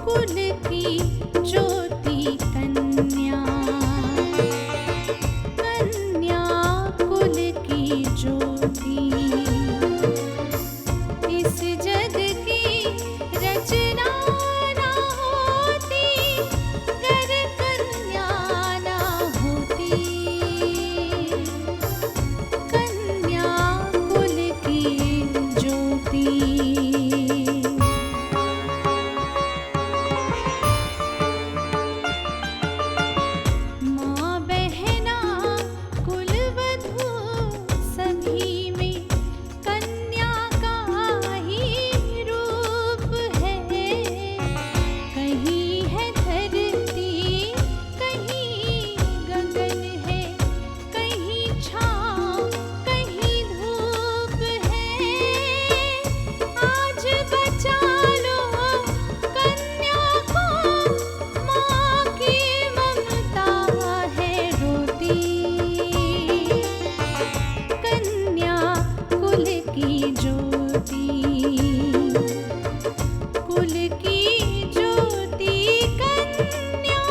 कुल की ज्योति कन्या, कन्या कुल की ज्योति, इस जग की रचना ना होती गर कन्या ना होती, कन्या कुल की ज्योति। माँ बहना कुलवधू सभी में कन्या का ही रूप है, कहीं है धरती कहीं गगन है, कहीं छाँव कहीं धूप है, आज बचा लो कन्या को, माँ की ममता है रोती, कन्या कुल की ज्योति, कुल की ज्योति कन्या।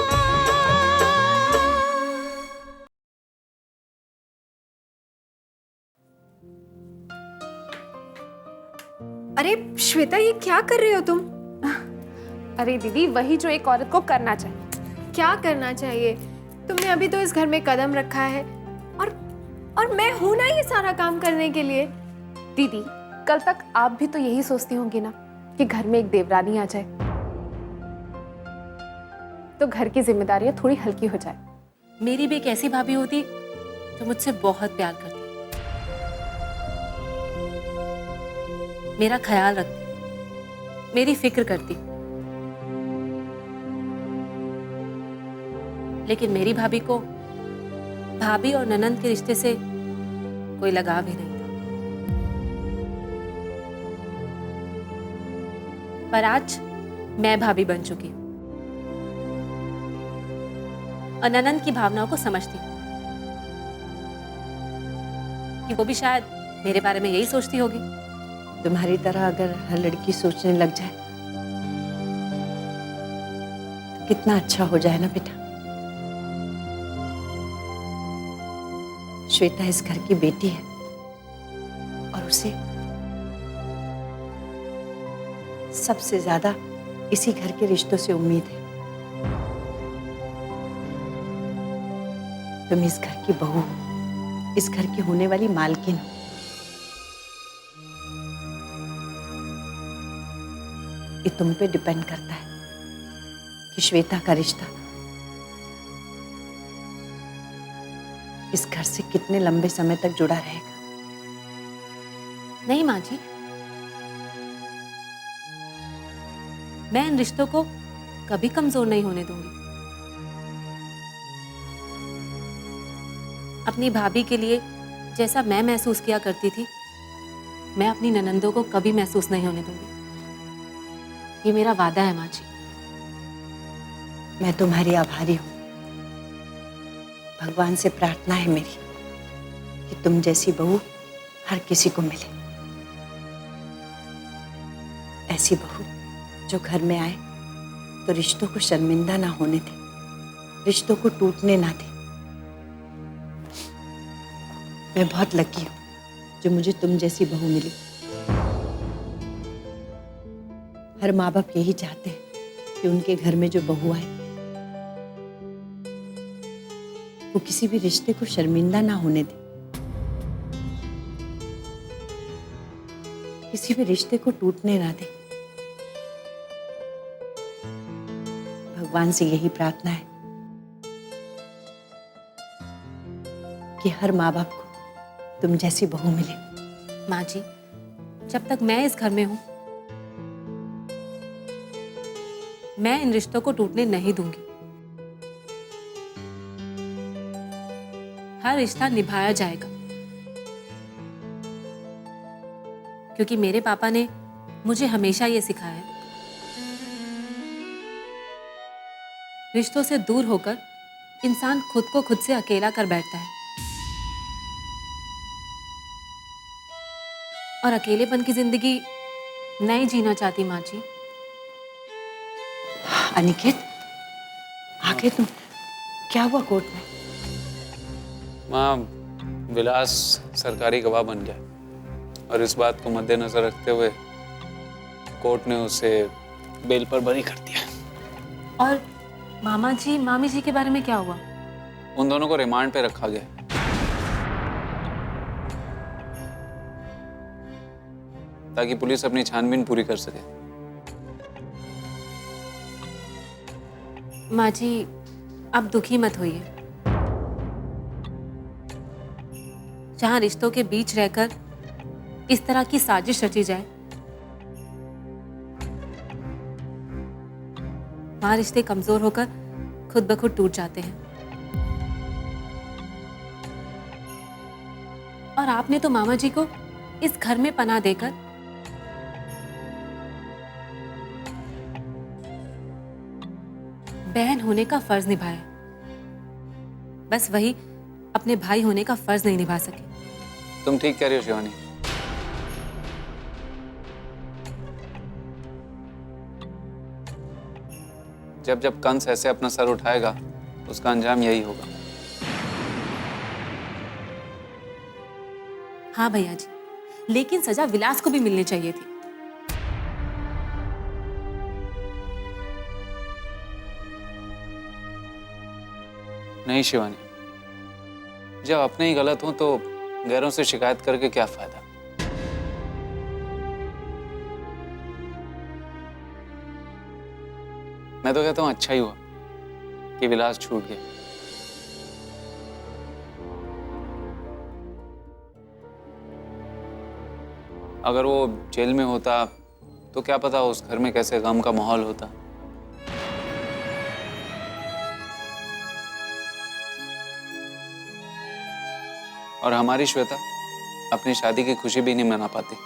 अरे श्वेता, ये क्या कर रहे हो तुम? अरे दीदी, वही जो एक औरत को करना चाहिए। क्या करना चाहिए? तुमने अभी तो इस घर में कदम रखा है और मैं हूं ना ये सारा काम करने के लिए। दीदी, कल तक आप भी तो यही सोचती होंगी ना कि घर में एक देवरानी आ जाए तो घर की जिम्मेदारियां थोड़ी हल्की हो जाए। मेरी भी एक ऐसी भाभी होती जो मुझसे बहुत प्यार करती, मेरा ख्याल रखती, मेरी फिक्र करती। लेकिन मेरी भाभी को भाभी और ननंद के रिश्ते से कोई लगाव ही नहीं था। पर आज मैं भाभी बन चुकी हूं और ननंद की भावनाओं को समझती हूँ कि वो भी शायद मेरे बारे में यही सोचती होगी। तुम्हारी तरह अगर हर लड़की सोचने लग जाए तो कितना अच्छा हो जाए ना बेटा। श्वेता इस घर की बेटी है और उसे सबसे ज्यादा इसी घर के रिश्तों से उम्मीद है। तुम इस घर की बहू हो, इस घर की होने वाली मालकिन हो। ये तुम पे डिपेंड करता है कि श्वेता का रिश्ता इस घर से कितने लंबे समय तक जुड़ा रहेगा। नहीं माँ जी, मैं इन रिश्तों को कभी कमजोर नहीं होने दूंगी। अपनी भाभी के लिए जैसा मैं महसूस किया करती थी, मैं अपनी ननंदों को कभी महसूस नहीं होने दूंगी। ये मेरा वादा है माँ जी। मैं तुम्हारी आभारी हूं। भगवान से प्रार्थना है मेरी कि तुम जैसी बहू हर किसी को मिले। ऐसी बहू जो घर में आए तो रिश्तों को शर्मिंदा ना होने दे, रिश्तों को टूटने ना दे। मैं बहुत लकी हूं जो मुझे तुम जैसी बहू मिली। हर माँ बाप यही चाहते हैं कि उनके घर में जो बहू आए वो किसी भी रिश्ते को शर्मिंदा ना होने दे, किसी भी रिश्ते को टूटने ना दे। भगवान से यही प्रार्थना है कि हर माँ बाप को तुम जैसी बहू मिले। माँ जी, जब तक मैं इस घर में हूं, मैं इन रिश्तों को टूटने नहीं दूंगी। हर रिश्ता निभाया जाएगा, क्योंकि मेरे पापा ने मुझे हमेशा ये सिखाया है, रिश्तों से दूर होकर इंसान खुद को खुद से अकेला कर बैठता है और अकेलेपन की जिंदगी नहीं जीना चाहती माँ जी। अनिकेत, आगे तुम, क्या हुआ कोर्ट में? माँ, विलास सरकारी गवाह बन गया और इस बात को मद्देनजर रखते हुए कोर्ट ने उसे बेल पर बरी कर दिया। और मामा जी मामी जी के बारे में क्या हुआ? उन दोनों को रिमांड पे रखा गया। ताकि पुलिस अपनी छानबीन पूरी कर सके। माँ जी, आप दुखी मत होइए। जहां रिश्तों के बीच रहकर इस तरह की साजिश रची जाए, वहां रिश्ते कमजोर होकर खुद ब खुद टूट जाते हैं। और आपने तो मामा जी को इस घर में पनाह देकर बहन होने का फर्ज निभाया, बस वही अपने भाई होने का फर्ज नहीं निभा सके। तुम ठीक कह रही हो शिवानी। जब जब कंस ऐसे अपना सर उठाएगा, उसका अंजाम यही होगा। हाँ भैया जी, लेकिन सजा विलास को भी मिलनी चाहिए थी। नहीं शिवानी, जब अपने ही गलत हो तो गैरों से शिकायत करके क्या फायदा। मैं तो कहता हूं अच्छा ही हुआ कि विलास छूट गया। अगर वो जेल में होता तो क्या पता उस घर में कैसे गम का माहौल होता। और हमारी श्वेता अपनी शादी की खुशी भी नहीं मना पाती।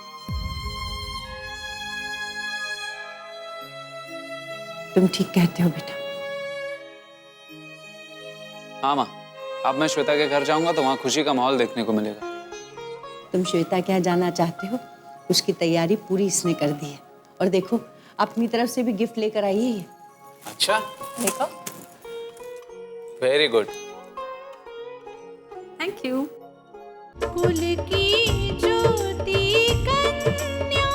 तुम ठीक कहते हो बेटा। हाँ माँ, अब मैं श्वेता के घर जाऊंगा तो वहां खुशी का माहौल देखने को मिलेगा। तुम श्वेता क्या जाना चाहते हो, उसकी तैयारी पूरी इसने कर दी है। और देखो, अपनी तरफ से भी गिफ्ट लेकर आई है ये। अच्छा, देखो। Very good. Thank you. कुल की ज्योति कन्या।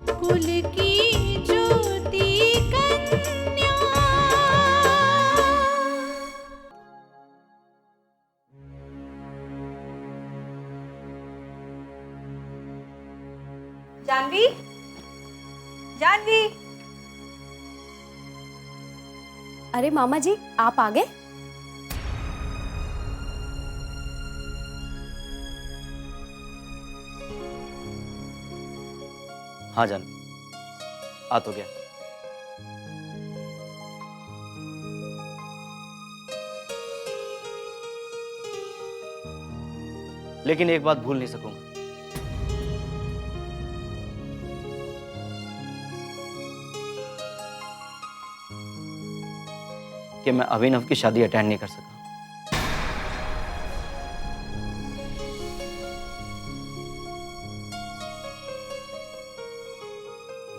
कुल की ज्योति कन्या। जानवी, जानवी। अरे मामा जी, आप आ गए? हाँ जान, आ तो गया। लेकिन एक बात भूल नहीं सकूंगा। कि मैं अभिनव की शादी अटेंड नहीं कर सका।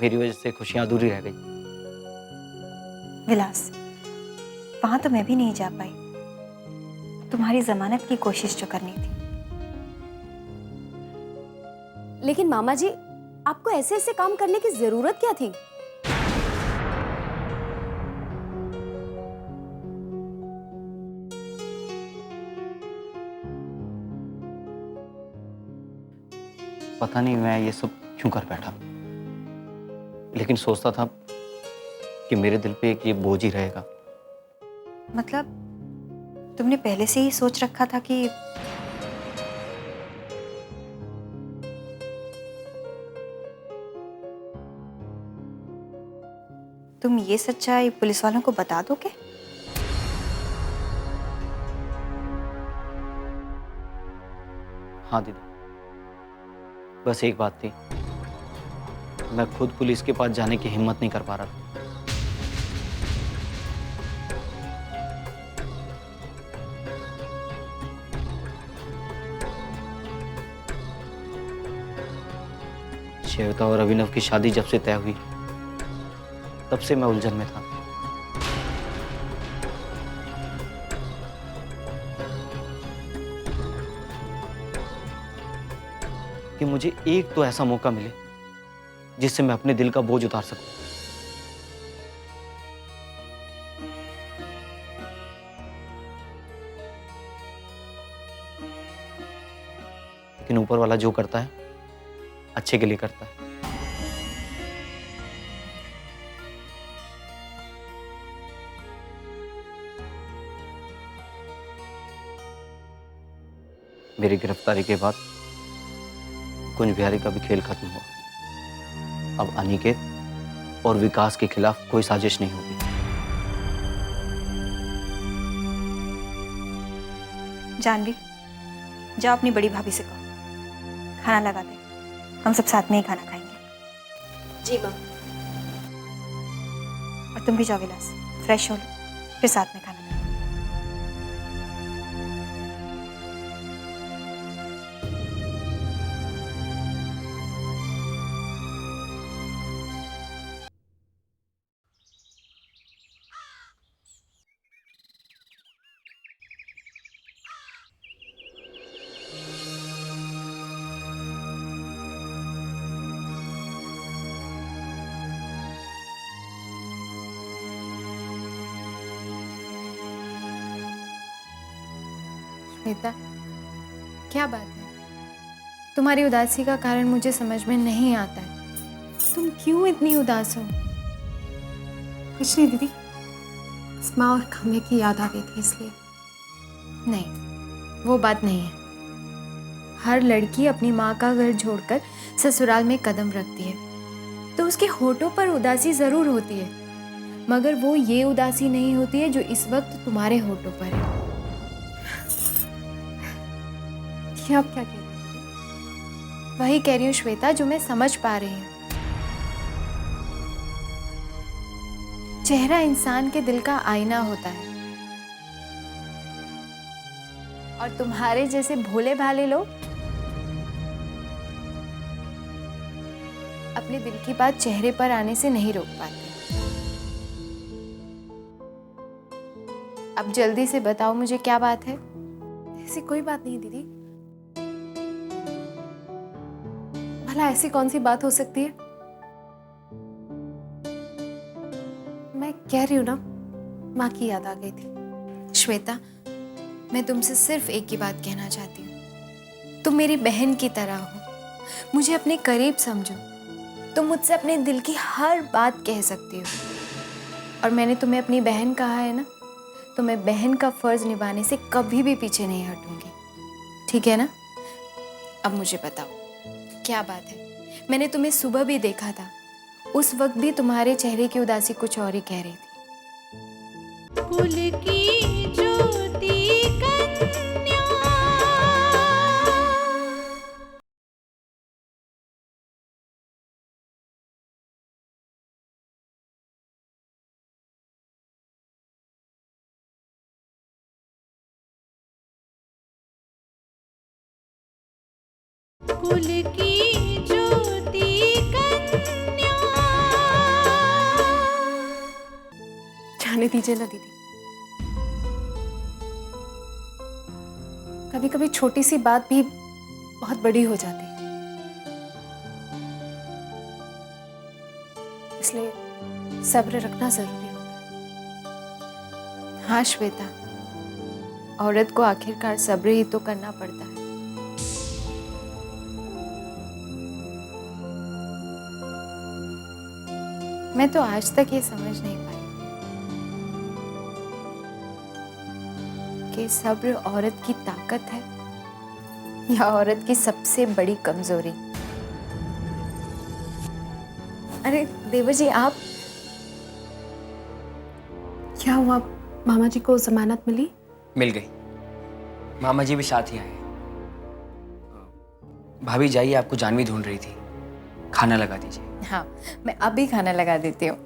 मेरी वजह से खुशियां अधूरी रह गई। विलास, वहां तो मैं भी नहीं जा पाई। तुम्हारी जमानत की कोशिश जो करनी थी। लेकिन मामा जी, आपको ऐसे ऐसे काम करने की जरूरत क्या थी? पता नहीं मैं ये सब क्यों कर बैठा, लेकिन सोचता था कि मेरे दिल पे एक ये बोझ ही रहेगा। मतलब तुमने पहले से ही सोच रखा था कि तुम ये सच्चाई पुलिस वालों को बता दोगे? हाँ दीदी, बस एक बात थी, मैं खुद पुलिस के पास जाने की हिम्मत नहीं कर पा रहा था। श्वेता और अभिनव की शादी जब से तय हुई तब से मैं उलझन में था। कि मुझे एक तो ऐसा मौका मिले जिससे मैं अपने दिल का बोझ उतार सकूं। लेकिन ऊपर वाला जो करता है अच्छे के लिए करता है। मेरी गिरफ्तारी के बाद कुंज बिहारी का भी खेल खत्म हुआ। अब अनिकेत और विकास के खिलाफ कोई साजिश नहीं होगी। जानवी, जाओ अपनी बड़ी भाभी से कहो खाना लगा दे, हम सब साथ में ही खाना खाएंगे। जी माँ। और तुम भी जाओ विलास, फ्रेश हो लो, फिर साथ में खाना खाएंगे। श्वेता, क्या बात है? तुम्हारी उदासी का कारण मुझे समझ में नहीं आता है। तुम क्यों इतनी उदास हो? कुछ नहीं दीदी, माँ और खम्मे की याद आ गई थी इसलिए। नहीं, वो बात नहीं है। हर लड़की अपनी माँ का घर छोड़कर ससुराल में कदम रखती है तो उसके होठों पर उदासी जरूर होती है, मगर वो ये उदासी नहीं होती है जो इस वक्त तुम्हारे होठों पर है। ये आप क्या कह रही हैं? वही कह रही हूँ श्वेता जो मैं समझ पा रही हूँ। चेहरा इंसान के दिल का आईना होता है और तुम्हारे जैसे भोले भाले लोग अपने दिल की बात चेहरे पर आने से नहीं रोक पाते। अब जल्दी से बताओ मुझे क्या बात है? ऐसी कोई बात नहीं दीदी। भला ऐसी कौन सी बात हो सकती है? मैं कह रही हूँ ना, माँ की याद आ गई थी। श्वेता, मैं तुमसे सिर्फ एक ही बात कहना चाहती हूँ। तुम मेरी बहन की तरह हो, मुझे अपने करीब समझो। तुम मुझसे अपने दिल की हर बात कह सकती हो और मैंने तुम्हें अपनी बहन कहा है ना, तो मैं बहन का फर्ज निभाने से कभी भी पीछे नहीं हटूंगी, ठीक है ना? अब मुझे बताओ क्या बात है? मैंने तुम्हें सुबह भी देखा था, उस वक्त भी तुम्हारे चेहरे की उदासी कुछ और ही कह रही थी। कुल की ज्योति कन्या, कुल की ज्योति कन्या। जाने दीजिए ना दीदी, कभी कभी छोटी सी बात भी बहुत बड़ी हो जाती है, इसलिए सब्र रखना जरूरी होता है। हाँ श्वेता, औरत को आखिरकार सब्र ही तो करना पड़ता है। मैं तो आज तक ये समझ नहीं पाई कि सब्र औरत की ताकत है या औरत की सबसे बड़ी कमजोरी। अरे देवर जी, आप क्या हुआ? मामा जी को जमानत मिली? मिल गई। मामा जी भी साथ ही आए। भाभी जाइए, आपको जानवी ढूंढ रही थी। खाना लगा दीजिए। हाँ, मैं अभी खाना लगा देती हूँ।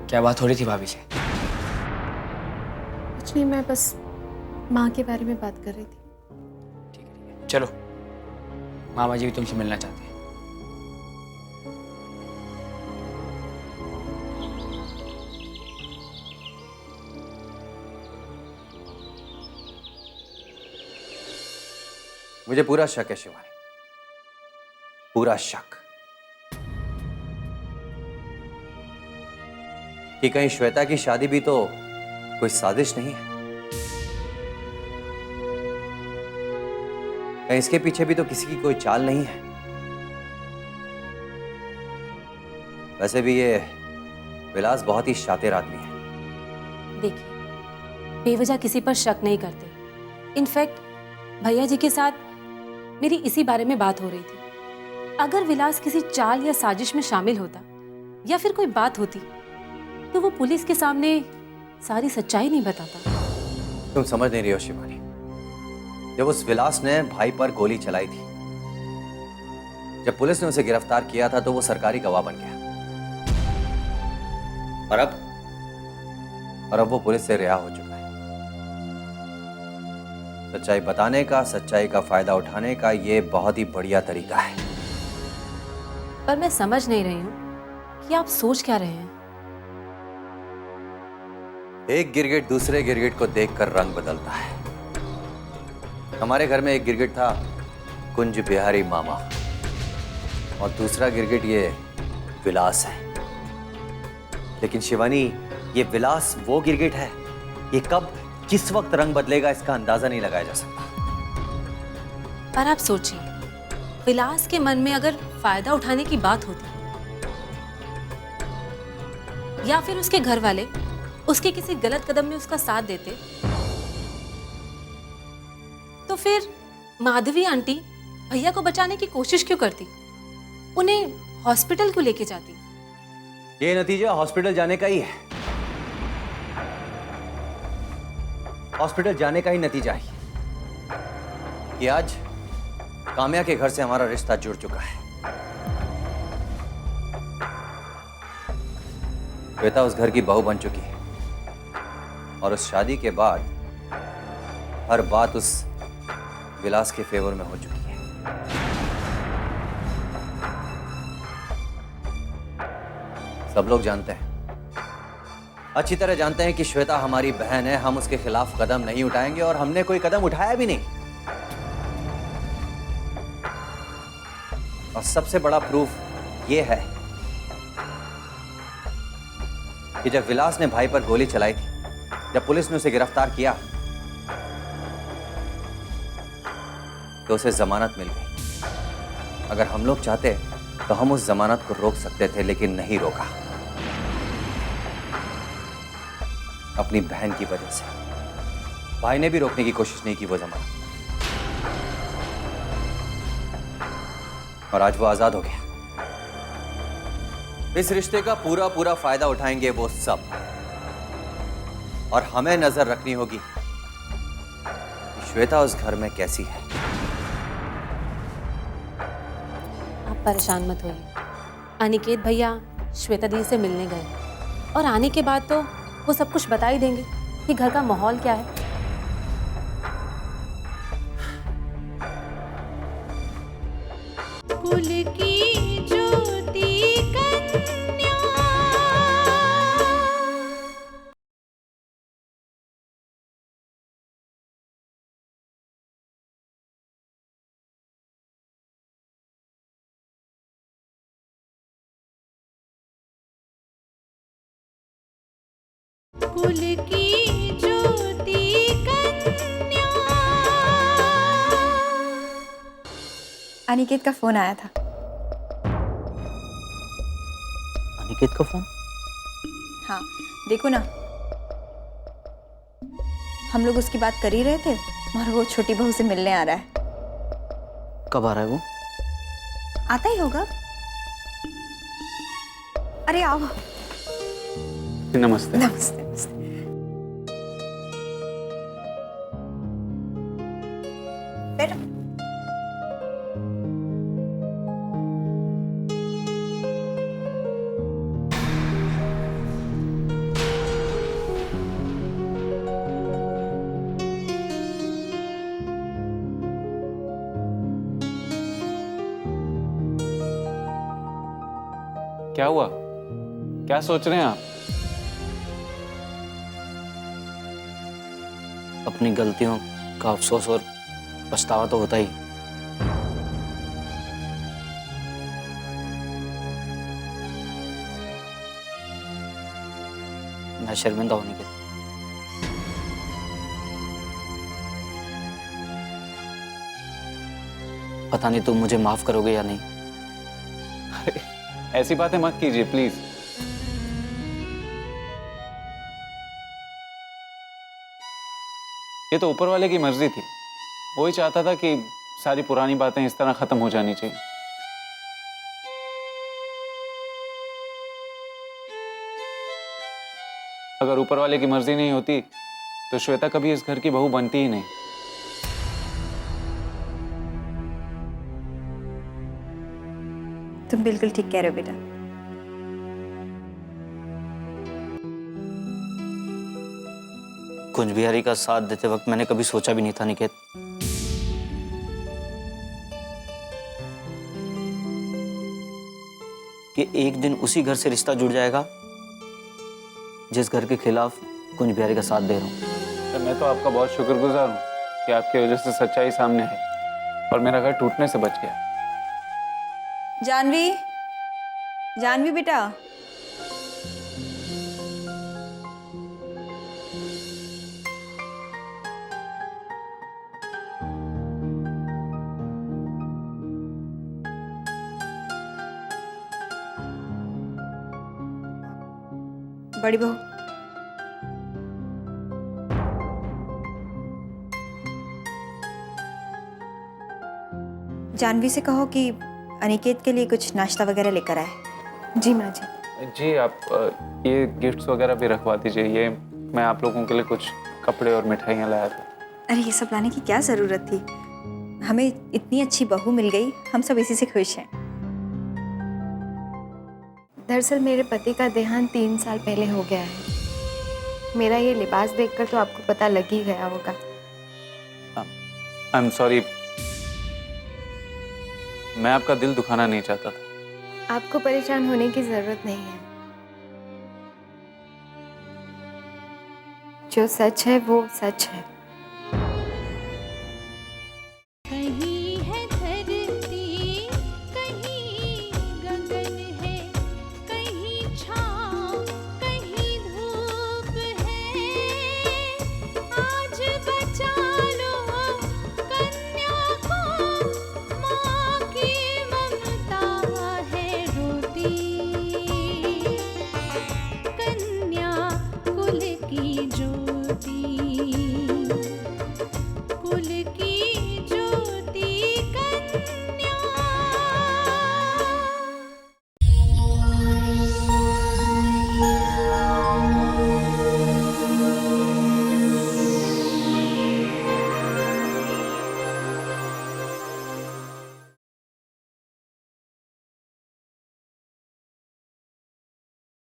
क्या बात हो रही थी भाभी से? कुछ नहीं, मैं बस माँ के बारे में बात कर रही थी। ठीक है, चलो, मामा जी भी तुमसे मिलना चाहते हैं। मुझे पूरा शक है शिवानी, पूरा शक कि कहीं श्वेता की शादी भी तो कोई साजिश नहीं है। कहीं इसके पीछे भी तो किसी की कोई चाल नहीं है। वैसे भी ये विलास बहुत ही शातिर आदमी है। देखिए, बेवजह किसी पर शक नहीं करते। इनफैक्ट भैया जी के साथ मेरी इसी बारे में बात हो रही थी। अगर विलास किसी चाल या साजिश में शामिल होता या फिर कोई बात होती तो वो पुलिस के सामने सारी सच्चाई नहीं बताता। तुम समझ नहीं रही हो शिवानी, जब उस विलास ने भाई पर गोली चलाई थी, जब पुलिस ने उसे गिरफ्तार किया था तो वो सरकारी गवाह बन गया। और अब वो पुलिस से रिहा हो चुका है। सच्चाई बताने का, सच्चाई का फायदा उठाने का ये बहुत ही बढ़िया तरीका है। पर मैं समझ नहीं रही हूँ कि आप सोच क्या रहे हैं। एक गिरगिट दूसरे गिरगिट को देखकर रंग बदलता है। हमारे घर में एक गिरगिट था कुंज बिहारी मामा, और दूसरा गिरगिट ये विलास है। लेकिन शिवानी, ये विलास वो गिरगिट है, ये कब किस वक्त रंग बदलेगा इसका अंदाजा नहीं लगाया जा सकता। पर आप सोचिए, विलास के मन में अगर फायदा उठाने की बात होती या फिर उसके घर वाले उसके किसी गलत कदम में उसका साथ देते, तो फिर माधवी आंटी भैया को बचाने की कोशिश क्यों करती? उन्हें हॉस्पिटल क्यों लेके जाती? ये नतीजा हॉस्पिटल जाने का ही है। हॉस्पिटल जाने का ही नतीजा है कि आज काम्या के घर से हमारा रिश्ता जुड़ चुका है। श्वेता उस घर की बहू बन चुकी है, और उस शादी के बाद हर बात उस विलास के फेवर में हो चुकी है। सब लोग जानते हैं, अच्छी तरह जानते हैं कि श्वेता हमारी बहन है। हम उसके खिलाफ कदम नहीं उठाएंगे, और हमने कोई कदम उठाया भी नहीं। और सबसे बड़ा प्रूफ यह है कि जब विलास ने भाई पर गोली चलाई थी, जब पुलिस ने उसे गिरफ्तार किया, तो उसे जमानत मिल गई। अगर हम लोग चाहते तो हम उस जमानत को रोक सकते थे, लेकिन नहीं रोका। अपनी बहन की वजह से भाई ने भी रोकने की कोशिश नहीं की वो जमानत, और आज वो आजाद हो गया। इस रिश्ते का पूरा पूरा फायदा उठाएंगे वो सब, और हमें नजर रखनी होगी कि श्वेता उस घर में कैसी है। आप परेशान मत होइए। अनिकेत भैया श्वेता दी से मिलने गए, और आने के बाद तो वो सब कुछ बता ही देंगे कि घर का माहौल क्या है। कुल की ज्योति कन्या। कुल की ज्योति कन्या। अनिकेत का फोन आया था। अनिकेत का फोन? हाँ, देखो ना, हम लोग उसकी बात कर ही रहे थे और वो छोटी बहू से मिलने आ रहा है। कब आ रहा है वो? आता ही होगा। अरे आओ। नमस्ते। नमस्ते नमस्ते। बैठो। क्या हुआ? क्या सोच रहे हैं आप? अपनी गलतियों का अफसोस और पछतावा तो होता ही। मैं शर्मिंदा होने के पता नहीं तुम मुझे माफ करोगे या नहीं। अरे ऐसी बातें मत कीजिए प्लीज। ये तो ऊपर वाले की मर्जी थी। वो ही चाहता था कि सारी पुरानी बातें इस तरह खत्म हो जानी चाहिए। अगर ऊपर वाले की मर्जी नहीं होती तो श्वेता कभी इस घर की बहू बनती ही नहीं। तुम बिल्कुल ठीक कह रहे हो बेटा। कुंज बिहारी का साथ देते वक्त मैंने कभी सोचा भी नहीं था निकेत कि एक दिन उसी घर से रिश्ता जुड़ जाएगा जिस घर के खिलाफ कुंज बिहारी का साथ दे रहा हूं। तो मैं तो आपका बहुत शुक्रगुजार हूँ कि आपकी वजह से सच्चाई सामने आई और मेरा घर टूटने से बच गया। जानवी, जानवी बेटा। बड़ी बहू, जानवी से कहो कि अनिकेत के लिए कुछ नाश्ता वगैरह लेकर आए। जी माँ जी। जी आप ये गिफ्ट्स वगैरह भी रखवा दीजिए। ये मैं आप लोगों के लिए कुछ कपड़े और मिठाइयाँ लाया था। अरे ये सब लाने की क्या ज़रूरत थी? हमें इतनी अच्छी बहू मिल गई, हम सब इसी से खुश हैं। दरअसल मेरे पति का देहांत 3 साल पहले हो गया है। मेरा ये लिबास देखकर तो आपको पता लग ही गया होगा। आई एम सॉरी, मैं आपका दिल दुखाना नहीं चाहता था। आपको परेशान होने की जरूरत नहीं है। जो सच है वो सच है।